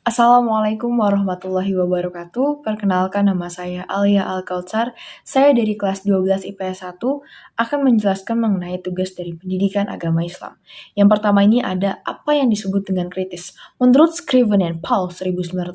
Assalamualaikum warahmatullahi wabarakatuh. Perkenalkan nama saya Alia Al-Kautsar. Saya dari kelas 12 IPS 1 akan menjelaskan mengenai tugas dari pendidikan agama Islam. Yang pertama ini ada apa yang disebut dengan kritis. Menurut Scriven and Paul 1992,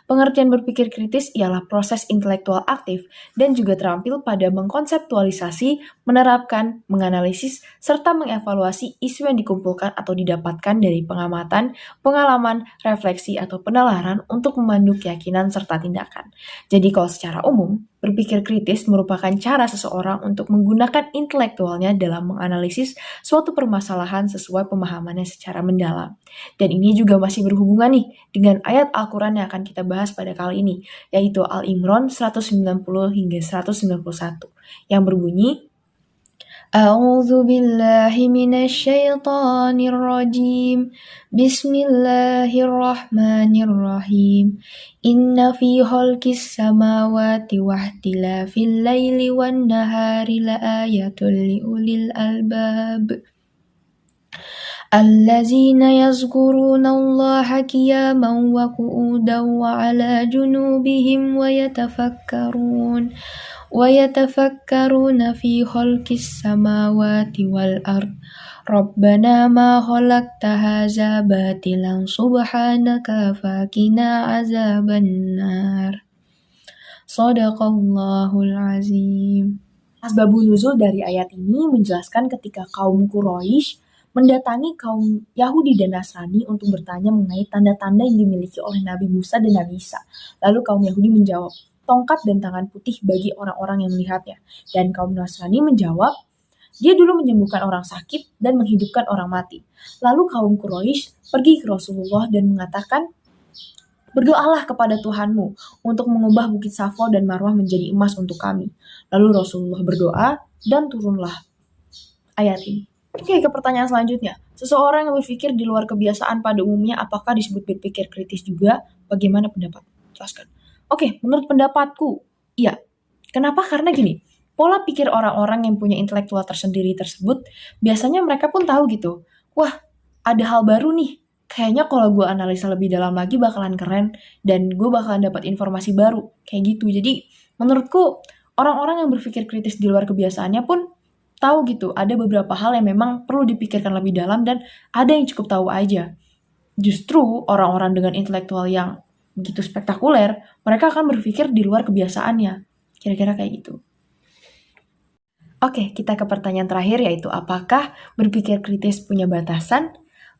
pengertian berpikir kritis ialah proses intelektual aktif dan juga terampil pada mengkonseptualisasi, menerapkan, menganalisis, serta mengevaluasi isu yang dikumpulkan atau didapatkan dari pengamatan, pengalaman, refleksi, atau penalaran untuk memandu keyakinan serta tindakan. Jadi kalau secara umum, berpikir kritis merupakan cara seseorang untuk menggunakan intelektualnya dalam menganalisis suatu permasalahan sesuai pemahamannya secara mendalam. Dan ini juga masih berhubungan nih dengan ayat Al-Quran yang akan kita bahas pada kali ini, yaitu Al-Imran 190 hingga 191, yang berbunyi, A'udzu billahi minasyaitonir rajim. Bismillahirrahmanirrahim. Inna fi khalqis samawati wa ikhtilafil laili wan nahari laayatul liulil albab. Allazina yazkuruna Allaha qiyaman wa qu'udan wa 'ala junubihim ويتفكرون في خلق السماوات والأرض ربنا ما خلقت هذا باطلا سبحانك فقنا عذاب النار Shadaqallahul azim. Asbabun nuzul dari ayat ini menjelaskan ketika kaum Quraisy mendatangi kaum Yahudi dan Nasrani untuk bertanya mengenai tanda-tanda yang dimiliki oleh Nabi Musa dan Nabi Isa. Lalu kaum Yahudi menjawab, tongkat dan tangan putih bagi orang-orang yang melihatnya. Dan kaum Nasrani menjawab, dia dulu menyembuhkan orang sakit dan menghidupkan orang mati. Lalu kaum Quraisy pergi ke Rasulullah dan mengatakan, berdoalah kepada Tuhanmu untuk mengubah bukit Safa dan Marwah menjadi emas untuk kami. Lalu Rasulullah berdoa dan turunlah ayat ini. Oke, ke pertanyaan selanjutnya. Seseorang yang berpikir di luar kebiasaan pada umumnya apakah disebut berpikir kritis juga? Bagaimana pendapat? Jelaskan. Oke, menurut pendapatku, iya. Kenapa? Karena gini, pola pikir orang-orang yang punya intelektual tersendiri tersebut, biasanya mereka pun tahu gitu, wah, ada hal baru nih, kayaknya kalau gue analisa lebih dalam lagi bakalan keren, dan gue bakalan dapat informasi baru, kayak gitu. Jadi, menurutku, orang-orang yang berpikir kritis di luar kebiasaannya pun tahu gitu, ada beberapa hal yang memang perlu dipikirkan lebih dalam, dan ada yang cukup tahu aja. Justru, orang-orang dengan intelektual yang begitu spektakuler, mereka akan berpikir di luar kebiasaannya. Kira-kira kayak gitu. Oke, kita ke pertanyaan terakhir, yaitu apakah berpikir kritis punya batasan?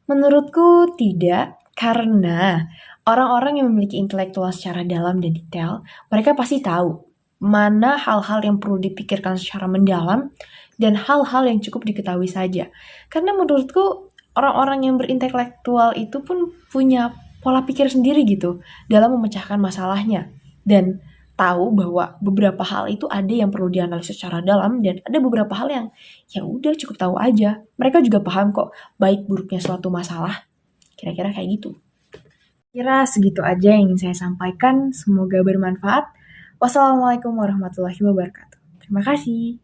Menurutku tidak, karena orang-orang yang memiliki intelektual secara dalam dan detail, mereka pasti tahu mana hal-hal yang perlu dipikirkan secara mendalam dan hal-hal yang cukup diketahui saja. Karena menurutku orang-orang yang berintelektual itu pun punya pola pikir sendiri gitu dalam memecahkan masalahnya, dan tahu bahwa beberapa hal itu ada yang perlu dianalisis secara dalam dan ada beberapa hal yang ya udah cukup tahu aja. Mereka juga paham kok baik buruknya suatu masalah. Kira-kira kayak gitu. Kira segitu aja yang ingin saya sampaikan. Semoga bermanfaat. Wassalamualaikum warahmatullahi wabarakatuh. Terima kasih.